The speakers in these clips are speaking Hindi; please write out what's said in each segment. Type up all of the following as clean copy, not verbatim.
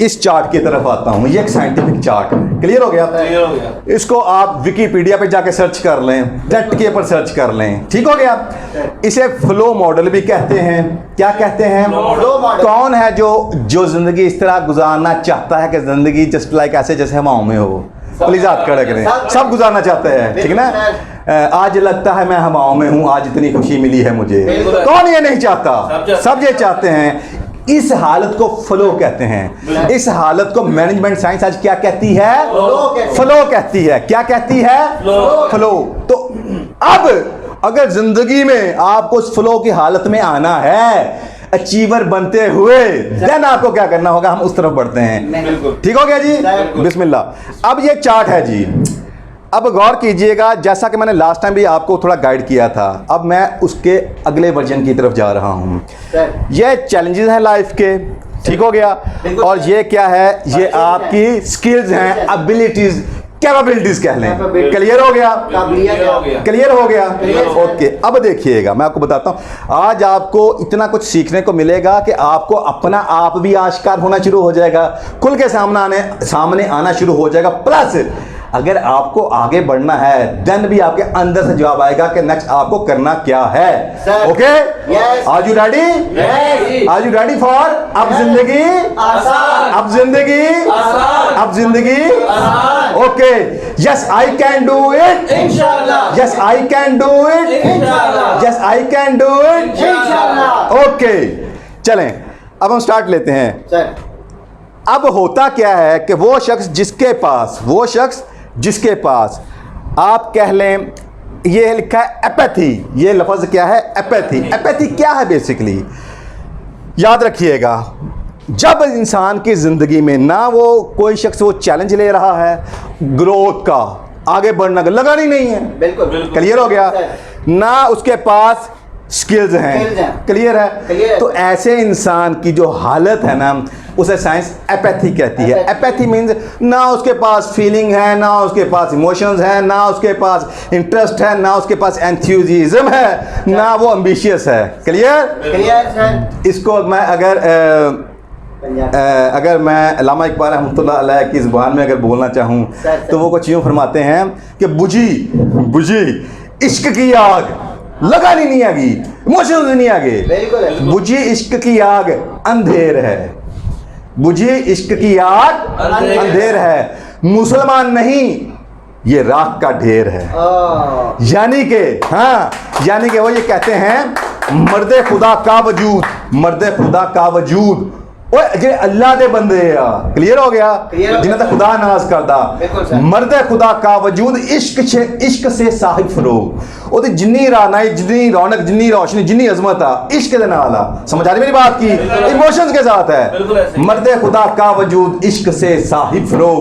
इस चार्ट की तरफ आता हूं। ये एक साइंटिफिक चार्ट है, क्लियर हो गया? क्लियर हो गया। इसको आप विकिपीडिया पे जाके सर्च कर लें, नेट के ऊपर सर्च कर लें, ठीक हो गया? इसे फ्लो मॉडल भी कहते हैं। क्या कहते हैं? Flow model. कौन है जो जिंदगी इस तरह गुजारना चाहता है कि जिंदगी जस्ट लाइक ऐसे जैसे हवाओं में हो? प्लीज हाथ खड़े करें। सब गुजारना चाहते हैं, ठीक है ना? आज लगता है मैं हवाओं में हूं, आज इतनी खुशी मिली है मुझे। कौन ये नहीं चाहता? सब ये चाहते हैं। इस हालत को फ्लो कहते हैं। इस हालत को मैनेजमेंट साइंस आज क्या कहती है? फ्लो कहती है। क्या कहती है? फ्लो। तो अब अगर जिंदगी में आपको उस फ्लो की हालत में आना है, अचीवर बनते हुए, देन आपको क्या करना होगा? हम उस तरफ बढ़ते हैं। ठीक हो गया जी? बिस्मिल्लाह। अब ये चार्ट है जी। अब गौर कीजिएगा, जैसा कि मैंने लास्ट टाइम भी आपको थोड़ा गाइड किया था, अब मैं उसके अगले वर्जन की तरफ जा रहा हूं। ये चैलेंजेस हैं लाइफ के, ठीक हो गया? और ये क्या है? ये आपकी स्किल्स हैं, एबिलिटीज, कैपेबिलिटीज कह लें। क्लियर हो गया? क्लियर हो गया? ओके। अब देखिएगा, मैं आपको बताता हूं। आज आपको इतना कुछ सीखने को मिलेगा कि आपको अपना आप भी आश्कार होना शुरू हो जाएगा, खुल के सामने आना शुरू हो जाएगा। प्लस अगर आपको आगे बढ़ना है, देन भी आपके अंदर से जवाब आएगा कि नेक्स्ट आपको करना क्या है। Okay? Are you ready? Are you ready for अब जिंदगी आसान? अब जिंदगी आसान? अब जिंदगी आसान? Okay. Yes I can do it इंशाल्लाह। Yes I can do it इंशाल्लाह। Yes I can do it इंशाल्लाह। ओके, चलें अब हम स्टार्ट लेते हैं। अब होता क्या है कि वो शख्स जिसके पास आप कह लें, ये लिखा है एपैथी। ये लफ्ज़ क्या है? एपैथी। एपैथी क्या है बेसिकली? याद रखिएगा, जब इंसान की ज़िंदगी में ना वो कोई शख्स वो चैलेंज ले रहा है ग्रोथ का, आगे बढ़ने का लगन ही नहीं है। बिल्कुल। क्लियर हो गया? ना उसके पास स्किल्स हैं। क्लियर है? तो ऐसे इंसान की जो हालत है ना, उसे साइंस एपैथी कहती है। एपैथी मीन्स ना उसके पास फीलिंग है, ना उसके पास इमोशंस हैं, ना उसके पास इंटरेस्ट है, ना उसके पास एंथुसियाज्म है, ना वो एम्बिशियस है। क्लियर? इसको मैं अगर मैं अल्लामा इकबाल रहमतुल्लाह अलैह की ज़ुबान में अगर बोलना चाहूँ तो वो कुछ यूँ फरमाते हैं कि बुझी इश्क की आग, लगा नहीं आगी, इमोशंस नहीं आगे। बुझी इश्क की आग अंधेर है, बुझी इश्क की आग अंधेर है, मुसलमान नहीं ये राख का ढेर है। यानी कि वो ये कहते हैं मर्दे खुदा का वजूद जे अल्लाह दे बंदे आ। क्लियर हो गया? जिन्हें तो खुदा नाज करता, मर्द खुदा का वजूद इश्क से साहिब फरोग। ओदी जिन्नी रानाई, जिन्नी रौनक, जिन्नी रोशनी, जिन्नी अजमत आ, इश्क दे नाल आ। समझ आ रही मेरी बात की? इमोशंस के साथ है। मर्द खुदा का वजूद इश्क से साहिब फरोग।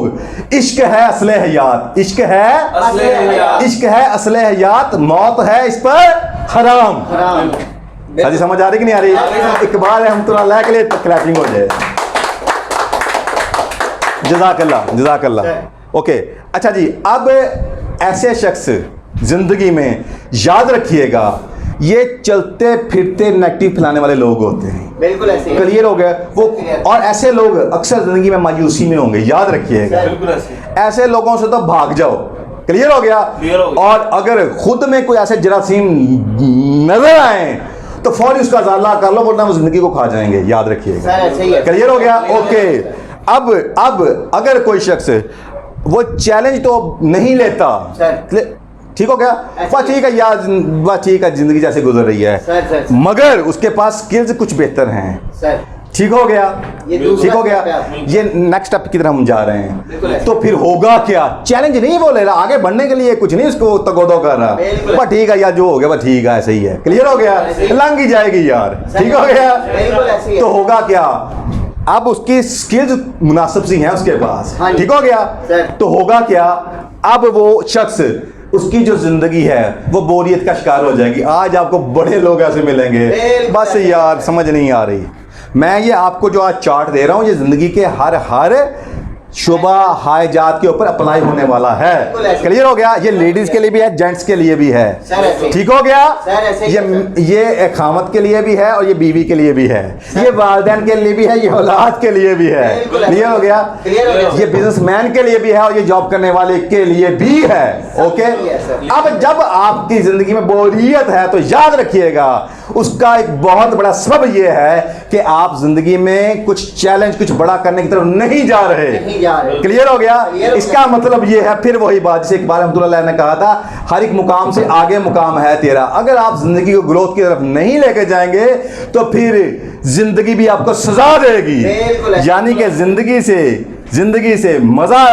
इश्क है असले हयात, इश्क है असले हयात, मौत है इस पर हराम। हाजी समझ आ रही कि नहीं आ रही? इकबाल रहमतुल्लाह अलैह के लिए क्लैपिंग हो जाए। जज़ाकल्लाह। ओके, अच्छा जी। अब ऐसे शख्स जिंदगी में याद रखिएगा, ये चलते फिरते नेगेटिव फैलाने वाले लोग होते हैं। बिल्कुल ऐसे। क्लियर हो गया? वो और ऐसे लोग अक्सर जिंदगी में मायूसी में होंगे, याद रखिएगा। ऐसे लोगों से तो भाग जाओ। क्लियर हो गया? और अगर खुद में कोई ऐसे जरासीम नजर आए तो फौरी उसका ज़ाला कर लो, वरना वो जिंदगी को खा जाएंगे। याद रखिएगा। क्लियर हो गया? ओके। अब अगर कोई शख्स वो चैलेंज तो नहीं लेता, ठीक हो गया? बस ठीक है यार, बस ठीक है, जिंदगी जैसे गुजर रही है, मगर उसके पास स्किल्स कुछ बेहतर हैं। ठीक हो गया? ठीक हो गया? ये नेक्स्ट स्टेप की तरफ हम जा रहे हैं। तो फिर होगा क्या? चैलेंज नहीं वो ले रहा, आगे बढ़ने के लिए कुछ नहीं उसको तगोदो कर रहा, बस ठीक है यार, जो हो गया बस ठीक है, ऐसे ही है। क्लियर हो गया? लंघ ही जाएगी यार। ठीक हो गया? तो होगा क्या? अब उसकी स्किल्स मुनासिब सी हैं उसके पास। ठीक हो गया? तो होगा क्या? अब वो शख्स, उसकी जो जिंदगी है वो बोरियत का शिकार हो जाएगी। आज आपको बड़े लोग ऐसे मिलेंगे, बस यार समझ नहीं आ रही। मैं ये आपको जो आज चार्ट दे रहा हूँ, ये ज़िंदगी के हर शुबा हाईजात के ऊपर अप्लाई होने वाला है। क्लियर हो गया? ये लेडीज के लिए भी है, जेंट्स के लिए भी है। ठीक हो गया? ये खामत के लिए भी है और ये बीवी के लिए भी है, ये वालिदैन के लिए भी है, ये औलाद के लिए भी है। क्लियर हो गया? ये बिजनेसमैन के लिए भी है और ये जॉब करने वाले के लिए भी है। ओके, अब जब आपकी जिंदगी में बोरियत है तो याद रखिएगा उसका एक बहुत बड़ा सबब यह है कि आप जिंदगी में कुछ चैलेंज, कुछ बड़ा करने की तरफ नहीं जा रहे। क्लियर हो गया? इसका मतलब यह है, फिर वही बात जिसे इकबाल रहमतुल्लाह ने कहा था, हर एक मुकाम से आगे मुकाम है तेरा। अगर आप जिंदगी को ग्रोथ की तरफ नहीं लेके जाएंगे तो फिर जिंदगी भी आपको सजा देगी। यानी कि जिंदगी से मजा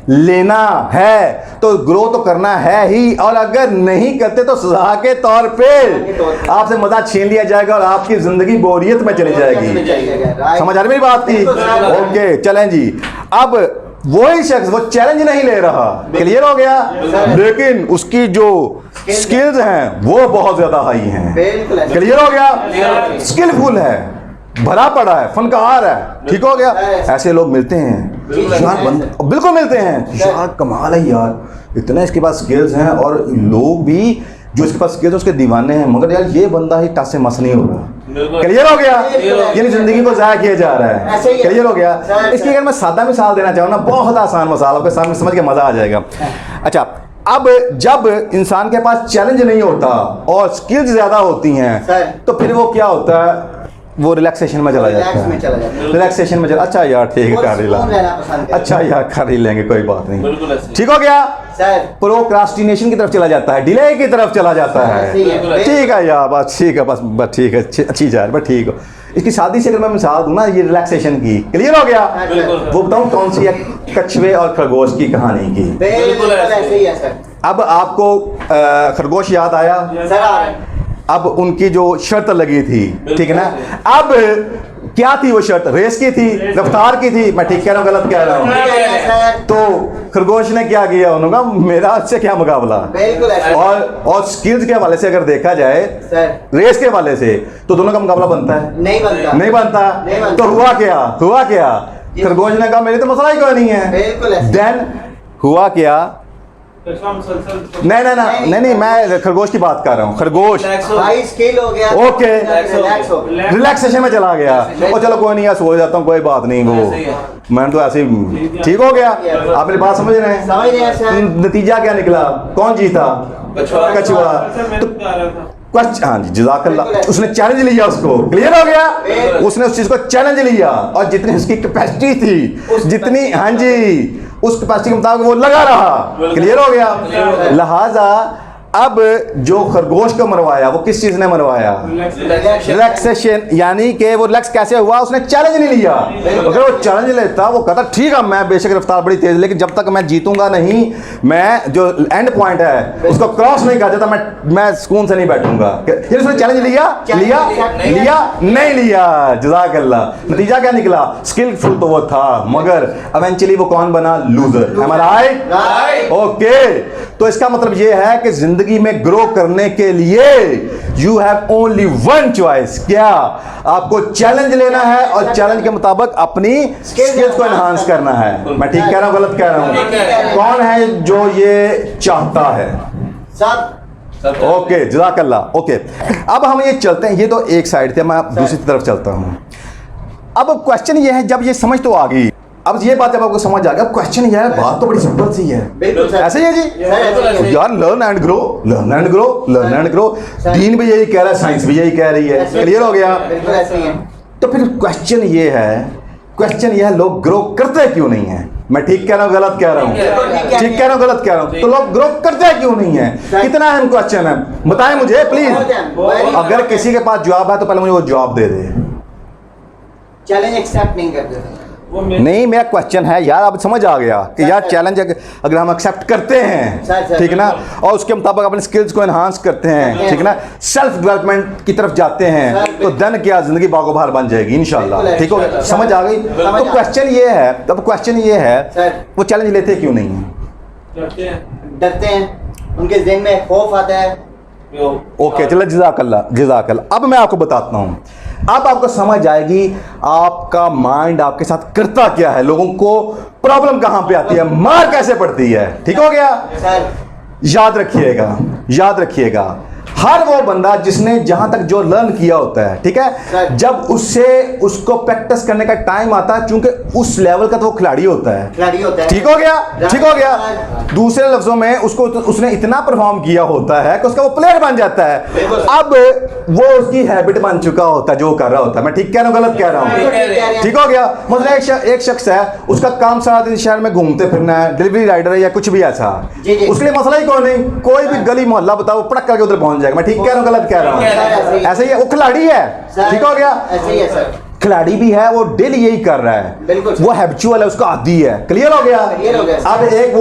लेना है तो ग्रो तो करना है ही, और अगर नहीं करते तो सजा के तौर पे आपसे मजा छीन लिया जाएगा और आपकी जिंदगी बोरियत में चली जाएगी। समझ आ रही मेरी बात की? ओके, चलें जी। अब वही शख्स वो चैलेंज नहीं ले रहा, क्लियर हो गया, लेकिन उसकी जो स्किल्स हैं वो बहुत ज्यादा हाई हैं। क्लियर हो गया? स्किलफुल है, भरा पड़ा है, फनकार है। ठीक हो गया? ऐसे लोग मिलते हैं यार, बिल्कुल मिलते हैं यार, कमाल है यार, इतने इसके पास स्किल्स हैं, और लोग भी जो इसके पास स्किल्स हैं उसके दीवाने हैं, मगर यार ये बंदा ही टस से मस नहीं हो रहा। क्लियर हो गया? यानी जिंदगी को जाया किया जा रहा है। क्लियर हो गया? इसकी अगर मैं सादा मिसाल देना चाहूँ ना, बहुत आसान मिसाल, आपके सामने समझ के मजा आ जाएगा। अच्छा, अब जब इंसान के पास चैलेंज नहीं होता और स्किल्स ज्यादा होती हैं तो फिर वो क्या होता है, वो रिलैक्सेशन में चला जाता है। रिलैक्सेशन में चला, अच्छा यार ठीक है कर ही लेंगे, अच्छा यार कर ही लेंगे, कोई बात नहीं। ठीक हो गया? प्रोक्रास्टिनेशन की तरफ चला जाता है, डिले की तरफ चला जाता है। ठीक है यार, बस ठीक है, बस ठीक है, अच्छी जा रही, बस ठीक हो। इसकी शादी से अगर मैं मिसाल दूं ना, ये रिलैक्सेशन की, क्लियर हो गया? वो बताऊं कौन सी है? कछुए और खरगोश की कहानी की। अब आपको खरगोश याद आया? अब उनकी जो शर्त लगी थी, ठीक है ना, अब क्या थी वो शर्त? रेस की थी, रफ्तार की थी। मैं ठीक कह रहा हूँ, गलत कह रहा हूँ? तो खरगोश ने क्या किया, उन्होंने कहा मेरा से क्या मुकाबला। और स्किल्स के हवाले से अगर देखा जाए, रेस के हवाले से, तो दोनों का मुकाबला बनता है? नहीं बनता। तो हुआ क्या? खरगोश ने कहा मेरे तो मसला ही कोई नहीं है। देन हुआ क्या? नहीं, मैं खरगोश की बात कर रहा हूँ। खरगोश ओके रिलैक्सेशन में चला गया, और चलो कोई नहीं यार, सो जाता हूँ, कोई बात नहीं, वो मैंने तो ऐसे ही ठीक हो गया। आप मेरी बात समझ रहे हैं? नतीजा क्या निकला? कौन जीता? कछुआ। हाँ जी, जज़ाकल्लाह। उसने चैलेंज लिया उसको, क्लियर हो गया? उसने उस चीज को चैलेंज लिया, और जितनी उसकी कैपेसिटी थी, जितनी, हाँ जी, उस कैपेसिटी के मुताबिक वो लगा रहा। क्लियर हो गया? लिहाजा अब जो खरगोश को मरवाया, वो किस चीज ने मरवाया? रिलैक्सेशन। यानी कि वो रिलैक्स कैसे हुआ? उसने चैलेंज नहीं लिया। अगर वो चैलेंज लेता, वो कहता ठीक है मैं बेशक रफ्तार बड़ी तेज, लेकिन जब तक मैं जीतूंगा नहीं, मैं जो एंड पॉइंट है उसको क्रॉस नहीं कर देता, मैं सुकून से नहीं बैठूंगा। उसने चैलेंज लिया नहीं लिया। जज़ाकल्लाह। नतीजा क्या निकला? स्किलफुल तो वो था, मगर इवेंचुअली वो कौन बना? Loser. Am I right? Okay, तो इसका मतलब ये है कि जिंदगी में ग्रो करने के लिए you have only one choice. क्या? आपको चैलेंज लेना है और चैलेंज के मुताबिक अपनी स्किल्स को एनहांस करना है। मैं ठीक कह रहा हूं, गलत कह रहा हूं? कौन है जो ये चाहता है? सब। ओके, जज़ाकल्लाह। ओके, अब हम ये चलते हैं, ये तो एक साइड थे, मैं दूसरी तरफ चलता हूं। अब क्वेश्चन ये है, जब ये समझ तो आ गई, अब ये बात जब आपको समझ आ गया, क्वेश्चन ये है, बात तो बड़ी सिंपल सी है, ऐसे ही है जी यार, learn and grow, learn and grow, learn and grow. दीन भी यही कह रहा है, साइंस भी यही कह रही है। क्लियर हो गया? तो फिर क्वेश्चन ये है, लोग ग्रो करते क्यों नहीं है? मैं ठीक कह रहा हूँ, गलत कह रहा हूँ? ठीक कह रहा हूँ, गलत कह रहा हूँ? तो लोग ग्रो करते क्यों नहीं है? कितना अहम क्वेश्चन है, बताएं मुझे प्लीज। अगर किसी के पास जवाब है तो पहले मुझे वो जवाब दे दे। चैलेंज एक्सेप्ट नहीं करते नहीं, मेरा क्वेश्चन है यार, अब समझ आ गया कि यार चैलेंज अगर हम एक्सेप्ट करते हैं, ठीक है ना, और उसके मुताबिक अपने स्किल्स को एनहांस करते हैं, ठीक है ना, सेल्फ डेवलपमेंट की तरफ जाते हैं, तो देन क्या जिंदगी बागोबार बन जाएगी इंशाल्लाह। ठीक हो गया? समझ आ गई? तो क्वेश्चन ये है, वो चैलेंज लेते क्यों नहीं है? डरते हैं, उनके ज़हन में खौफ आता है। ओके, चलो जज़ाकल्लाह। अब मैं आपको बताता हूँ, अब आपको समझ आएगी आपका माइंड आपके साथ करता क्या है, लोगों को प्रॉब्लम कहां पे आती है, मार कैसे पड़ती है। ठीक हो गया। सर याद रखिएगा, याद रखिएगा, हर वो बंदा जिसने जहां तक जो लर्न किया होता है, ठीक है, सर। जब उसको प्रैक्टिस करने का टाइम आता है, चूंकि उस लेवल का तो वो खिलाड़ी होता है। खिलाड़ी होता है। ठीक हो गया, ठीक हो गया। सर। दूसरे लफ्जों में उसने इतना परफॉर्म किया होता है कि उसका वो प्लेयर बन जाता है। बिल्कुल। अब वो उसकी हैबिट बन चुका होता है जो वो कर रहा होता है। मैं ठीक कह रहा हूं, गलत कह रहा बिल्कुल ठीक कह रहे हूं? हैं। ठीक हो गया। मतलब एक शख्स है, उसका काम सारा दिन शहर में घूमते फिरना है, डिलीवरी राइडर है या कुछ भी ऐसा, जी, जी। उसके लिए मसला ही कोई नहीं, कोई भी गली मोहल्ला बताओ पटक करके उधर पहुंच जाएगा। मैं ठीक कह रहा हूं, गलत कह रहा हूं? ऐसे ही है, वो खिलाड़ी है। सर, ठीक हो गया। ऐसे ही है सर। खिलाड़ी भी है, वो डेली यही कर रहा है, बिल्कुल। वो हैबिचुअल है, उसका आदी है। क्लियर हो गया। क्लियर हो गया सर। अब एक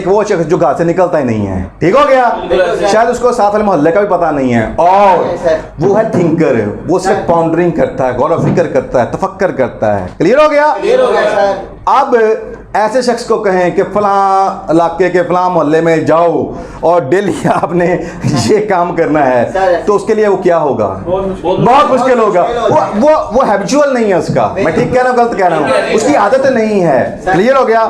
वो शख्स जो घर से निकलता ही नहीं है। ठीक हो गया। बिल्कुल सर। शायद उसको साथ वाले मोहल्ले का भी पता नहीं है, और सर। वो है थिंकर, वो सिर्फ सर। पॉन्डरिंग करता है, गौर फिक्र करता है, तफक्कर करता है। क्लियर हो गया। क्लियर हो गया सर। अब ऐसे शख्स को कहें कि फलां इलाके के फलां मोहल्ले में जाओ और डेली आपने ये काम करना है, सर। तो उसके लिए वो क्या होगा? बहुत मुश्किल होगा। वो हैबिचुअल नहीं है उसका। मैं ठीक कह रहा हूँ, गलत कह रहा हूँ? उसकी आदत नहीं है। क्लियर हो गया।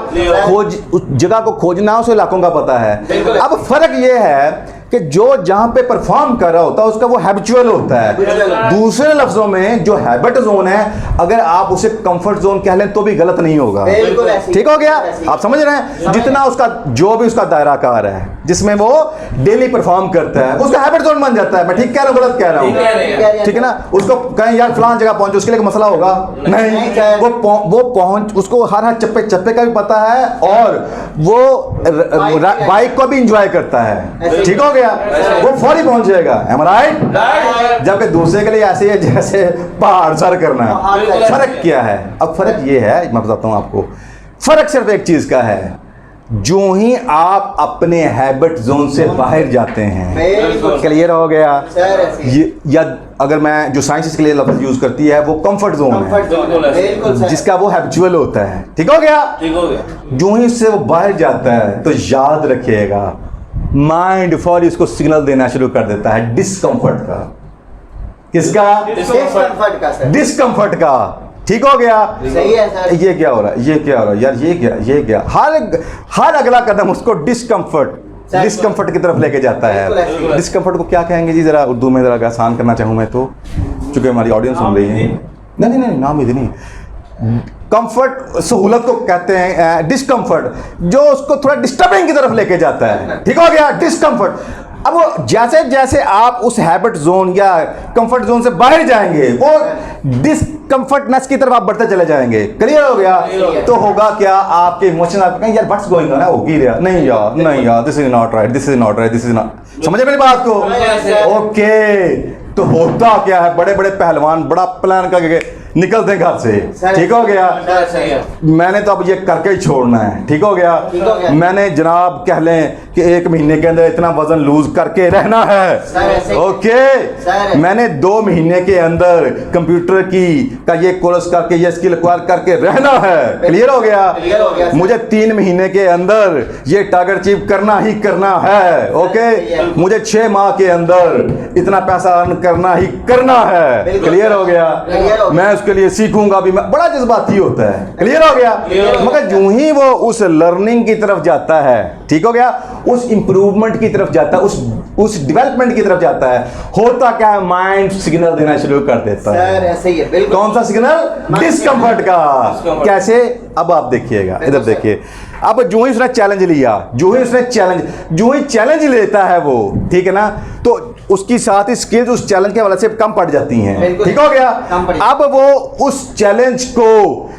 खोज, उस जगह को खोजना उस इलाकों का पता है। बिल्कुल। अब फर्क ये है कि जो जहां पे परफॉर्म कर रहा होता है उसका वो हैबिचुअल होता है। दूसरे लफ्जों में जो हैबिट जोन है, अगर आप उसे कंफर्ट जोन कह लें तो भी गलत नहीं होगा। बिल्कुल ऐसे ही। ठीक हो गया। ऐसे ही। आप समझ रहे हैं? जितना उसका जो भी उसका दायरा कार है जिसमें वो डेली परफॉर्म करता है, उसका हैबिट जोन बन जाता है। मैं ठीक कह रहा हूँ, गलत कह रहा हूँ? ठीक है ना। उसको कहें यार फलां जगह पहुंचे, उसके लिए कोई मसला होगा नहीं। नहीं सर। वो पहुंच, उसको हर चप्पे चप्पे का भी पता है, और वो बाइक को भी इंजॉय करता है। ठीक हो गया। वो फौरी पहुंच जाएगा। Am I right? जबकि दूसरे के लिए ऐसे है जैसे पहाड़ सर करना है। फर्क क्या है? अब फर्क ये है, मैं बताता हूं आपको। फर्क सिर्फ एक चीज का है, जो ही आप अपने हैबिट जोन से बाहर जाते हैं। बिल्कुल। क्लियर हो गया। सर ऐसे ही। ये, या अगर मैं जो साइंस इसके लिए लफ्ज यूज करती है, वो कंफर्ट जोन कंफर्ट है, जोन है। बिल्कुल सर। जिसका वो हैबिचुअल होता है। ठीक हो गया। ठीक हो गया। जो ही उससे वो बाहर जाता है तो याद रखिएगा, माइंड फौरी उसको सिग्नल देना शुरू कर देता है डिस्कंफर्ट का। किसका? डिस्कम्फर्ट का सर। डिस्कंफर्ट का। ठीक हो गया। सही है सर। ये क्या हो रहा है, ये क्या हो रहा है यार, ये क्या हर अगला कदम उसको डिस्कंफर्ट की तरफ लेके जाता बिल्कुल ऐसे ही है। है। डिस्कंफर्ट को क्या कहेंगे जी, जरा उर्दू में जरा आसान करना चाहूँ मैं तो, चूंकि हमारी ऑडियंस सुन रही है। नहीं नाम ही नहीं। कंफर्ट सहूलत को कहते हैं, डिस्कंफर्ट जो उसको थोड़ा डिस्टर्बिंग की तरफ लेके जाता है। ठीक हो गया। डिस्कंफर्ट। अब वो जैसे जैसे आप उस हैबिट जोन या कंफर्ट जोन से बाहर जाएंगे, वो डिस्कंफर्टनेस की तरफ आप बढ़ते चले जाएंगे। क्लियर हो गया। तो होगा क्या, आपके इमोशन आपको कहें यार व्हाट्स गोइंग ऑन है, हो ही रहा नहीं यार, this is not right, this is not right, this is not. समझे मेरी बात को? ओके। तो होता क्या है, बड़े बड़े पहलवान बड़ा प्लान करके निकलते हैं घर से। ठीक हो गया। सर सही है। मैंने तो अब ये करके ही छोड़ना है। ठीक हो गया। ठीक हो गया। मैंने जनाब कह लें कि 1 महीने के अंदर इतना वजन लूज करके रहना है। सर ऐसे ही। ओके। सर। मैंने 2 महीने के अंदर कंप्यूटर का ये कोर्स करके ये स्किल एक्वायर करके रहना है। क्लियर हो गया। क्लियर हो गया सर। मुझे 3 महीने के अंदर ये टारगेट अचीव करना ही करना है। ओके। मुझे 6 माह के अंदर इतना पैसा अर्न करना ही करना है। बिल्कुल। क्लियर हो गया। क्लियर हो गया। मैं उसके लिए सीखूंगा भी। मैं बड़ा जज्बाती होता है। क्लियर हो गया। क्लियर हो गया। मगर जो ही वो उस लर्निंग की तरफ जाता है, ठीक हो गया, उस इंप्रूवमेंट की तरफ जाता है, उस डेवलपमेंट की तरफ जाता है, होता क्या है, माइंड सिग्नल देना शुरू कर देता सर है। ऐसे ही है। बिल्कुल। कौन सा सिग्नल? डिस्कंफर्ट का। डिस्कंफर्ट। कैसे? अब आप देखिएगा, इधर बिल्कुल सर। देखिए। अब जो ही उसने चैलेंज लिया, जो ही चैलेंज लेता है वो, ठीक है ना, तो उसकी साथ ही स्किल्स उस चैलेंज के हवाले से कम पड़ जाती हैं। बिल्कुल। ठीक हो गया। कम पड़ अब वो उस चैलेंज को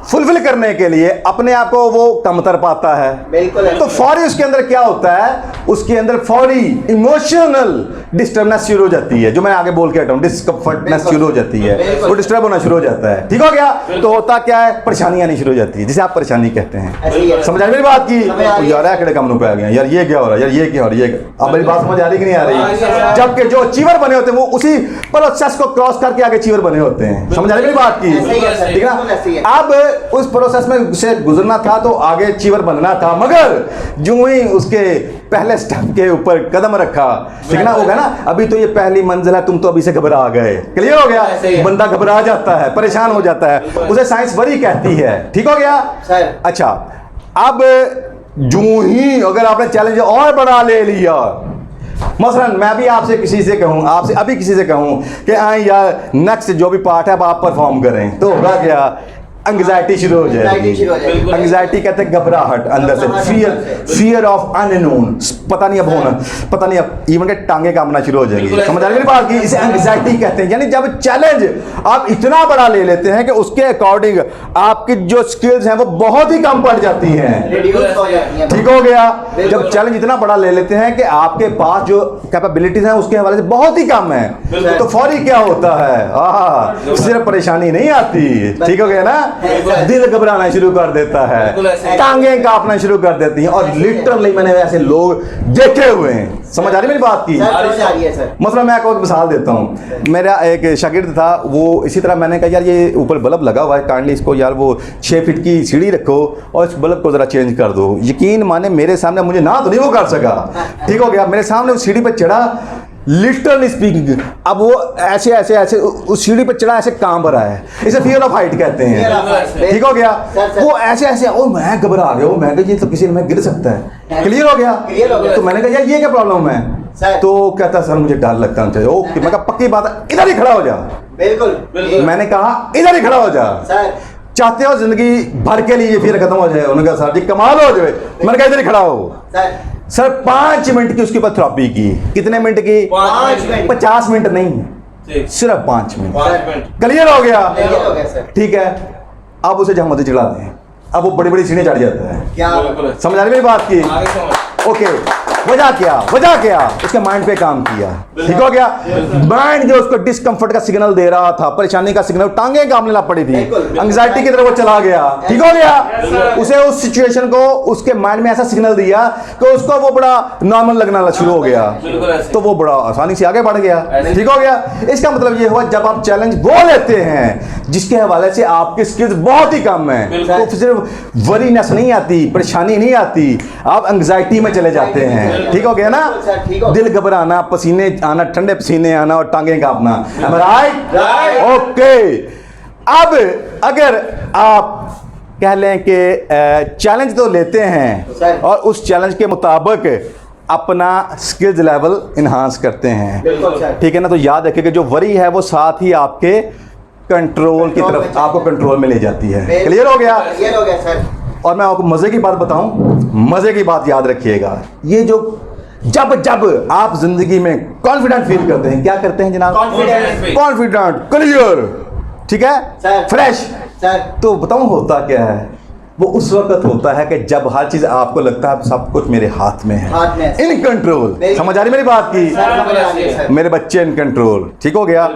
फुलफिल करने के लिए अपने आप को वो कमतर पाता है। बिल्कुल ऐसे तो ही है। फौरी उसके अंदर क्या होता है, उसके अंदर फौरी इमोशनल डिस्टर्बनेस शुरू हो जाती है, जो मैं आगे बोल के हटा हूं, डिस्कंफर्टनेस बिल्कुल। शुरू हो जाती है। बिल्कुल। वो डिस्टर्ब होना शुरू हो जाता है। ठीक हो गया। तो होता क्या है, परेशानी आनी शुरू हो जाती है, जिसे आप परेशानी कहते हैं। ऐसे ही है। समझ आ रही मेरी बात की? समझ आ रही है। यार अकेले कमरों पे आ गए यार, ये क्या हो रहा है यार, ये क्या हो रहा है, ये अब मेरी बात समझ आ रही कि नहीं आ रही? जबकि जो अचीवर बने होते हैं वो उसी प्रोसेस को क्रॉस करके आगे अचीवर बने होते हैं। समझ आ रही मेरी बात की? ऐसे ही है सर। ठीक है बिल्कुल ऐसे ही है। ना। अब उस प्रोसेस में से गुजरना था तो आगे अचीवर बनना था, मगर जो ही उसके पहले स्टेप के ऊपर कदम रखा, ठीक है ना, हो गया ना, अभी तो ये पहली मंजिल है, तुम तो अभी से घबरा गए, क्लियर हो गया, बंदा घबरा जाता है, परेशान हो जाता है, उसे साइंस वरी कहती है, ठीक हो गया सर। अच्छा, अब जो ही अगर आपने चैलेंज और बड़ा ले लिया, मसलन मैं भी आपसे किसी से कहूँ, आपसे अभी किसी से कहूँ कि हाँ यार नेक्स्ट जो भी पार्ट है अब आप परफॉर्म करें, तो होगा क्या, एंग्जाइटी शुरू हो जाएगी। एंग्जाइटी कहते हैं घबराहट अंदर से, फियर ऑफ अननोन, पता नहीं अब होना, पता नहीं अब, इवन के टांगे कांपना शुरू हो जाएगी, समझ आ रही मेरी बात की, इसे एंग्जाइटी कहते हैं। यानी जब चैलेंज आप इतना बड़ा ले लेते हैं कि उसके अकॉर्डिंग आपकी जो स्किल्स हैं वो बहुत ही कम पड़ जाती हैं, ठीक हो गया, जब चैलेंज इतना बड़ा ले लेते हैं कि आपके पास जो कैपेबिलिटीज हैं उसके हवाले से बहुत ही कम है, तो फौरी क्या होता है, सिर्फ परेशानी नहीं आती, ठीक हो गया ना, दिल घबराना शुरू कर देता है, टांगें कांपना शुरू कर देती हैं, और लिटरली मैंने ऐसे लोग देखे हुए हैं, समझ आ रही मेरी बात की। मतलब मैं आपको एक मिसाल देता हूँ, मेरा एक शागिर्द था, वो इसी तरह मैंने कहा यार ये ऊपर बल्ब लगा हुआ है, काइंडली इसको यार वो 6 फीट की सीढ़ी रखो और इस बल्ब को ज़रा चेंज कर दो। यकीन माने मेरे सामने, मुझे ना तो नहीं वो कर सका, ठीक हो गया, मेरे सामने उस सीढ़ी पर चढ़ा, लिटरली स्पीकिंग, अब वो ऐसे ऐसे ऐसे उस सीढ़ी पर चढ़ा, ऐसे कांप रहा है, इसे फियर ऑफ हाइट कहते हैं, ठीक हो गया, वो ऐसे ऐसे, ओ मैं घबरा गया, मैं कहा ये तो किसी में गिर सकता है, क्लियर हो गया, तो मैंने कहा यार ये क्या प्रॉब्लम है, तो कहता सर मुझे डर लगता है, ओके, मैं कहा पक्की बात है, इधर ही खड़ा हो जा, बिल्कुल, मैंने कहा इधर ही खड़ा हो जा, चाहते हो जिंदगी भर के लिए फिर खत्म हो जाए, उन्होंने कहा सर जी कमाल हो जाए, मैंने कहा इधर ही खड़ा हो सर, 5 मिनट की उसके ऊपर थेरेपी की, कितने मिनट की, 50 मिनट नहीं, सिर्फ 5 मिनट, क्लियर हो गया, ठीक है, अब उसे जहां मर्जी चढ़ा दें, अब वो बड़ी बड़ी सीढ़ियां चढ़ जाता है, क्या समझ आ रही मेरी बात की, ओके, वजह क्या, उसके माइंड पे काम किया, ठीक हो गया, माइंड जो उसको डिस्कंफर्ट का सिग्नल दे रहा था, परेशानी का सिग्नल, टांगे कांपने लग पड़ी थी, एंग्जाइटी की तरफ वो चला गया, ठीक हो गया, उसे उस सिचुएशन को उसके माइंड में ऐसा सिग्नल दिया कि उसको वो बड़ा नॉर्मल लगना शुरू हो गया, तो वो बड़ा आसानी से आगे बढ़ गया, ठीक हो गया। इसका मतलब ये हुआ जब आप चैलेंज वो लेते हैं जिसके हवाले से आपकी स्किल्स बहुत ही कम है, तो सिर्फ वरीनेस नहीं आती, परेशानी नहीं आती, आप एंग्जाइटी में चले जाते हैं, ठीक हो गया ना, दिल घबराना, पसीने आना, ठंडे पसीने आना और टांगे कांपना, राइट, ओके। अब अगर आप कह लें कि चैलेंज तो लेते हैं और उस चैलेंज के मुताबिक अपना स्किल्स लेवल इन्हांस करते हैं, ठीक है ना, तो याद रखिए कि जो वरी है वो साथ ही आपके कंट्रोल की तरफ आपको कंट्रोल में ले जाती है, क्लियर हो गया सर। और मैं आपको मजे की बात बताऊं, मजे की बात याद रखिएगा, ये जो जब आप जिंदगी में कॉन्फिडेंट फील करते हैं, क्या करते हैं जनाब, कॉन्फिडेंट, क्लियर, ठीक है, फ्रेश, तो बताऊं होता क्या है, वो उस वक्त होता है कि जब हर चीज आपको लगता है सब कुछ मेरे हाथ में है, इन कंट्रोल, समझ आ रही मेरी बात की, मेरे बच्चे इन कंट्रोल, ठीक हो गया,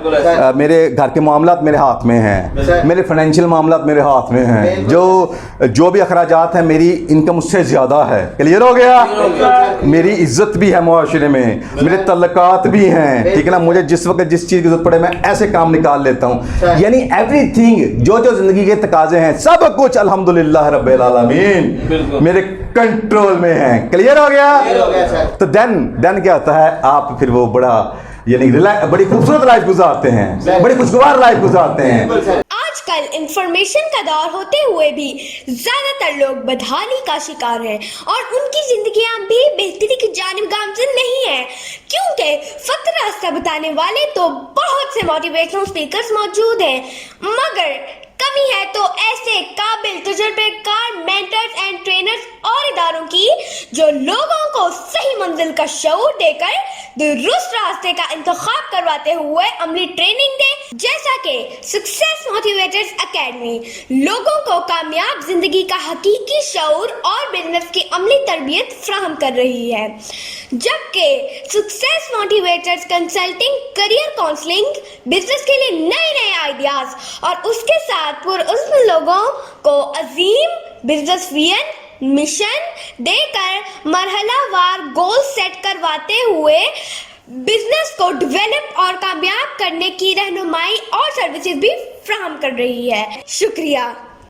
मेरे घर के मामलात मेरे हाथ में हैं, मेरे फाइनेंशियल मामलात मेरे हाथ में हैं, जो भी अखराजात हैं, मेरी इनकम उससे ज्यादा है, क्लियर हो गया, मेरी इज्जत भी है मुआशरे में, मेरे तल्लकात भी हैं, ठीक है ना, मुझे जिस वक्त जिस चीज की जरूरत पड़े मैं ऐसे काम निकाल लेता हूँ, यानी एवरीथिंग जो जिंदगी के तकाजे हैं सब कुछ अल्हम्दुलिल्लाह रब्बिल आलमीन मेरे कंट्रोल में है, क्लियर हो गया, तो देन क्या होता है, आप फिर वो बड़ा यानी बड़ी खूबसूरत लाइफ गुजारते हैं, बड़ी खुशगवार लाइफ गुजारते हैं। आजकल इंफॉर्मेशन का दौर होते हुए भी ज्यादातर लोग बदहाली का शिकार हैं और उनकी जिंदगियां भी बेहतरी की जानिब गामजन नहीं है, क्योंकि फक्त रास्ता बताने वाले तो बहुत से मोटिवेशनल स्पीकर्स मौजूद हैं, मगर कमी है तो ऐसे काबिल तजुर्बेकार मेंटर्स एंड ट्रेनर्स और इदारों की जो लोगों को सही मंजिल का शऊर देकर दुरुस्त रास्ते का इंतखाब करवाते हुए अमली ट्रेनिंग दे, जैसा कि सक्सेस मोटिवेटर्स एकेडमी लोगों को कामयाब जिंदगी का हकीकी शऊर और बिजनेस की अमली तरबियत फ्राहम कर रही है, जबकि success motivators consulting, career counselling, business के लिए नए आइडियाज और उसके साथ पुरउज़्म लोगों को अजीम बिजनेस मिशन देकर मरहलावार गोल सेट करवाते हुए बिजनेस को डेवलप और कामयाब करने की रहनुमाई और सर्विसेज भी फ्राहम कर रही है। शुक्रिया।